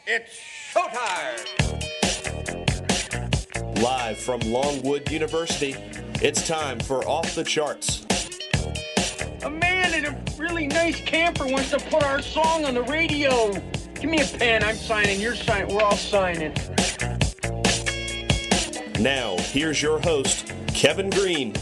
It's showtime! Live from Longwood University, it's time for Off the Charts. A man in a really nice camper wants to put our song on the radio. Give me a pen, I'm signing, you're signing, we're all signing. Now, here's your host, Kevin Green.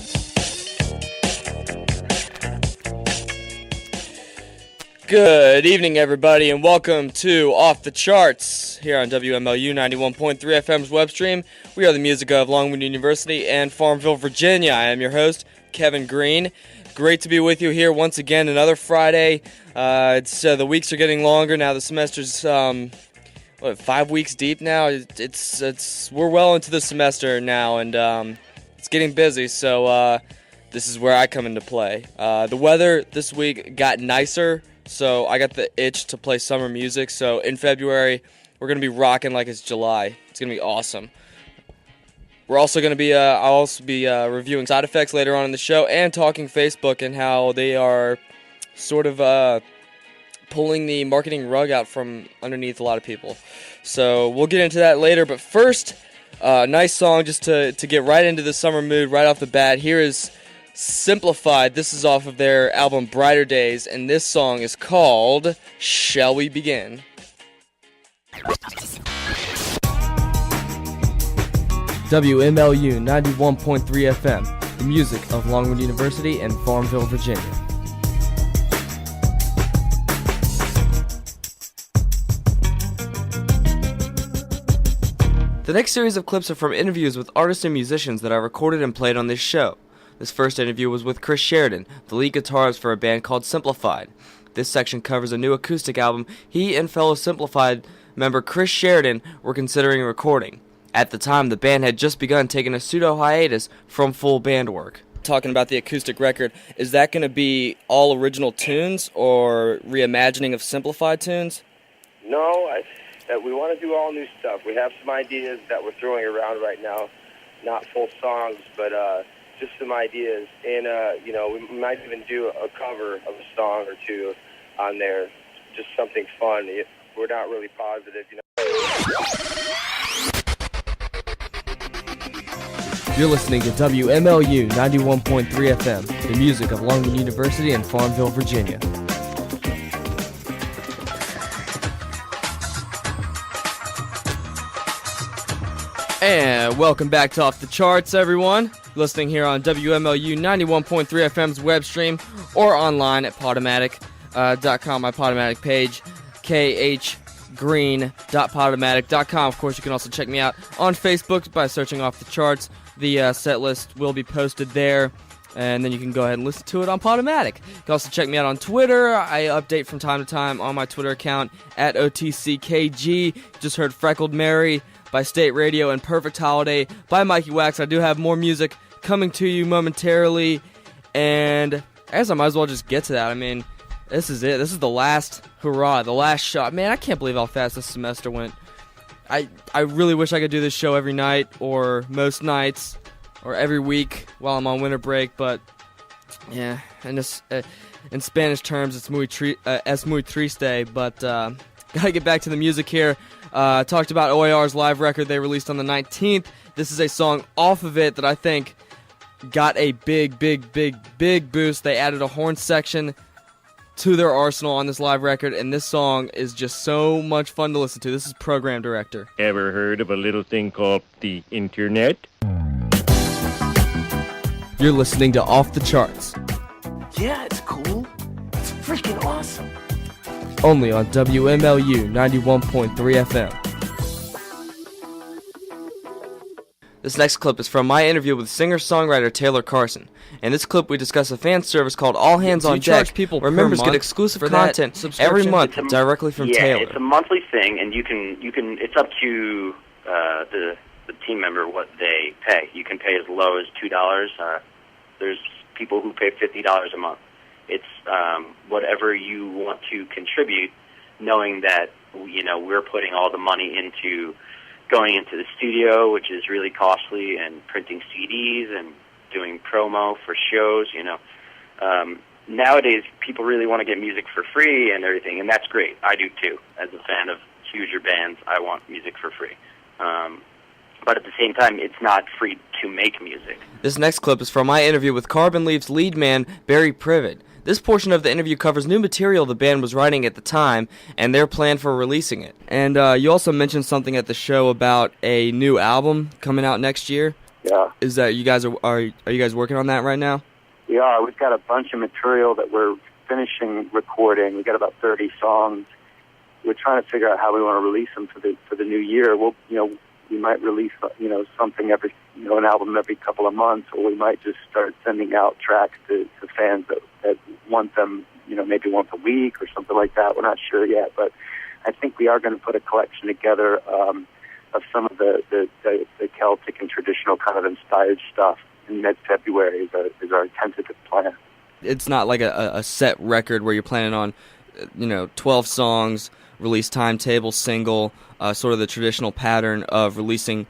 Good evening, everybody, and welcome to Off the Charts here on WMLU 91.3 FM's web stream. We are the music of Longwood University and Farmville, Virginia. I am your host, Kevin Green. Great to be with you here once again, another Friday. The weeks are getting longer now. The semester's 5 weeks deep now. We're well into the semester now, and it's getting busy. So this is where I come into play. The weather this week got nicer. So I got the itch to play summer music. So in February, we're going to be rocking like it's July. It's going to be awesome. We're also going to be, I'll also be reviewing side effects later on in the show and talking Facebook and how they are sort of pulling the marketing rug out from underneath a lot of people. So we'll get into that later. But first, nice song just to get right into the summer mood right off the bat. Here is Simplified. This is off of their album Brighter Days, and this song is called Shall We Begin? WMLU 91.3 FM, the music of Longwood University and Farmville, Virginia. The next series of clips are from interviews with artists and musicians that I recorded and played on this show. This first interview was with Chris Sheridan, the lead guitarist for a band called Simplified. This section covers a new acoustic album he and fellow Simplified member Chris Sheridan were considering recording. At the time, the band had just begun taking a pseudo-hiatus from full band work. Talking about the acoustic record, is that going to be all original tunes or reimagining of Simplified tunes? No, we want to do all new stuff. We have some ideas that we're throwing around right now, not full songs, but just some ideas, and we might even do a cover of a song or two on there, just something fun. We're not really positive, You're listening to WMLU 91.3 FM, the music of Longwood University and Farmville, Virginia. And welcome back to Off the Charts, everyone. Listening here on WMLU 91.3 FM's web stream or online at Podomatic.com, my Podomatic page, khgreen.podomatic.com. Of course, you can also check me out on Facebook by searching Off the Charts. The set list will be posted there, and then you can go ahead and listen to it on Podomatic. You can also check me out on Twitter. I update from time to time on my Twitter account at OTCKG. Just heard Freckled Mary by State Radio and Perfect Holiday by Mikey Wax. I do have more music coming to you momentarily, and I guess I might as well just get to that. I mean, this is it. This is the last hurrah, the last shot. Man, I can't believe how fast this semester went. I really wish I could do this show every night or most nights or every week while I'm on winter break, but yeah, and this, in Spanish terms, it's es muy triste, but gotta get back to the music here. Talked about OAR's live record they released on the 19th. This is a song off of it that I think got a big boost. They added a horn section to their arsenal on this live record, and this song is just so much fun to listen to. This is Program Director. Ever heard of a little thing called the internet? You're listening to Off the Charts. Yeah, it's cool. It's freaking awesome. Only on WMLU 91.3 FM. This next clip is from my interview with singer-songwriter Taylor Carson. In this clip, we discuss a fan service called All Hands on Deck, where members get exclusive content every month directly from Taylor. Yeah, it's a monthly thing, and you can. It's up to the team member what they pay. You can pay as low as $2. There's people who pay $50 a month. It's whatever you want to contribute, knowing that we're putting all the money into going into the studio, which is really costly, and printing CDs and doing promo for shows. Nowadays people really want to get music for free and everything, and that's great. I do too, as a fan of use your bands. I want music for free. But at the same time, it's not free to make music. This next clip is from my interview with Carbon Leaf's lead man, Barry Privett. This portion of the interview covers new material the band was writing at the time and their plan for releasing it. And you also mentioned something at the show about a new album coming out next year. Yeah. Is that you guys are you guys working on that right now? We are. We've got a bunch of material that we're finishing recording. We've got about 30 songs. We're trying to figure out how we want to release them for the new year. We'll, we might release, something every, an album every couple of months, or we might just start sending out tracks to fans that want them, maybe once a week or something like that. We're not sure yet, but I think we are going to put a collection together of some of the Celtic and traditional kind of inspired stuff in mid-February is our tentative plan. It's not like a set record where you're planning on, 12 songs, release timetable, single, sort of the traditional pattern of releasing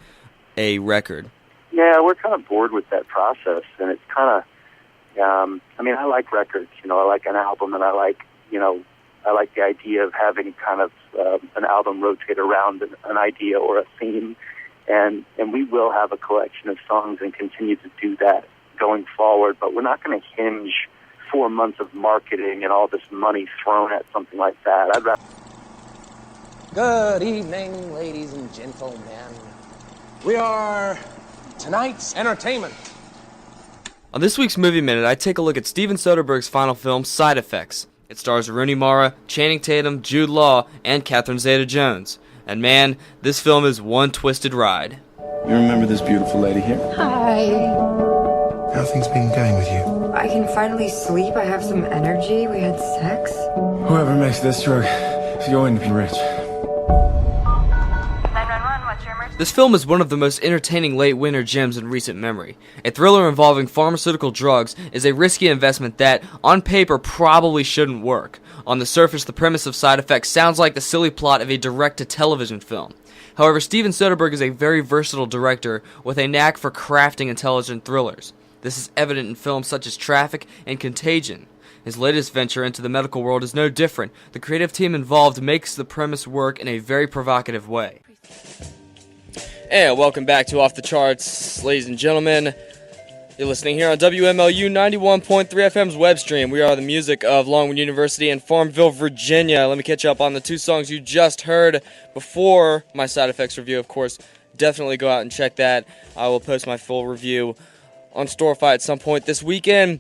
a record. Yeah, we're kind of bored with that process, and it's kind of, I like records, I like an album, and I like the idea of having kind of an album rotate around an idea or a theme, and we will have a collection of songs and continue to do that going forward, but we're not going to hinge 4 months of marketing and all this money thrown at something like that. I'd rather... Good evening, ladies and gentlemen. We are tonight's entertainment. On this week's Movie Minute, I take a look at Steven Soderbergh's final film, Side Effects. It stars Rooney Mara, Channing Tatum, Jude Law, and Catherine Zeta-Jones. And man, this film is one twisted ride. You remember this beautiful lady here? Hi. How have things been going with you? I can finally sleep. I have some energy. We had sex. Whoever makes this drug is going to be rich. 911, what's your emergency? This film is one of the most entertaining late winter gems in recent memory. A thriller involving pharmaceutical drugs is a risky investment that, on paper, probably shouldn't work. On the surface, the premise of Side Effects sounds like the silly plot of a direct-to-television film. However, Steven Soderbergh is a very versatile director with a knack for crafting intelligent thrillers. This is evident in films such as Traffic and Contagion. His latest venture into the medical world is no different. The creative team involved makes the premise work in a very provocative way. And welcome back to Off the Charts, ladies and gentlemen. You're listening here on WMLU 91.3 FM's web stream. We are the music of Longwood University in Farmville, Virginia. Let me catch you up on the two songs you just heard before my Side Effects review. Of course, definitely go out and check that. I will post my full review on Storify at some point this weekend.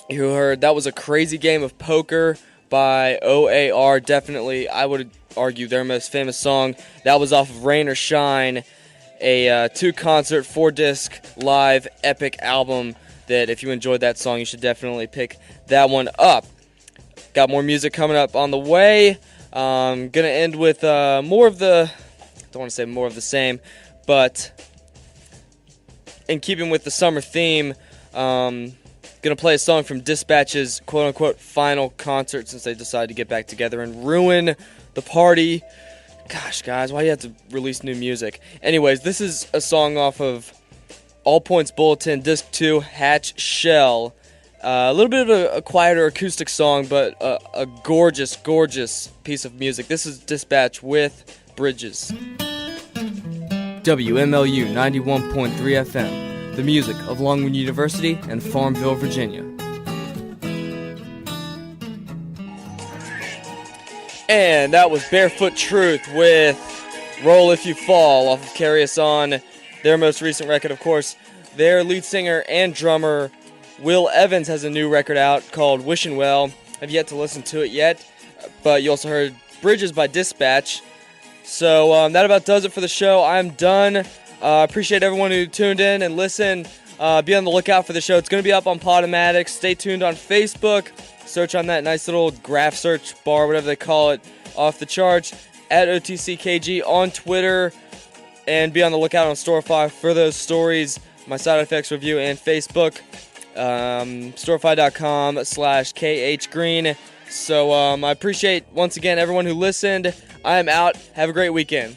You heard That Was a Crazy Game of Poker by OAR. Definitely, I would argue, their most famous song. That was off of Rain or Shine, a 2-concert, 4-disc, live, epic album that if you enjoyed that song, you should definitely pick that one up. Got more music coming up on the way. Gonna end with more of the, don't want to say more of the same, but in keeping with the summer theme, gonna play a song from Dispatch's quote-unquote final concert since they decided to get back together and ruin the party. Gosh, guys, why do you have to release new music? Anyways, this is a song off of All Points Bulletin, Disc 2, Hatch Shell. A little bit of a quieter acoustic song, but a gorgeous, gorgeous piece of music. This is Dispatch with Bridges. WMLU 91.3 FM, the music of Longwood University and Farmville, Virginia. And that was Barefoot Truth with Roll If You Fall off of Carry Us On, their most recent record, of course. Their lead singer and drummer, Will Evans, has a new record out called Wishin' Well. I've yet to listen to it yet, but you also heard Bridges by Dispatch. So that about does it for the show. I'm done. Appreciate everyone who tuned in and listened. Be on the lookout for the show. It's going to be up on Podomatic. Stay tuned on Facebook. Search on that nice little graph search bar, whatever they call it, Off the Charts, at OTCKG on Twitter, and be on the lookout on Storify for those stories, my Side Effects review, and Facebook, storify.com/KHGreen. So I appreciate, once again, everyone who listened. I am out. Have a great weekend.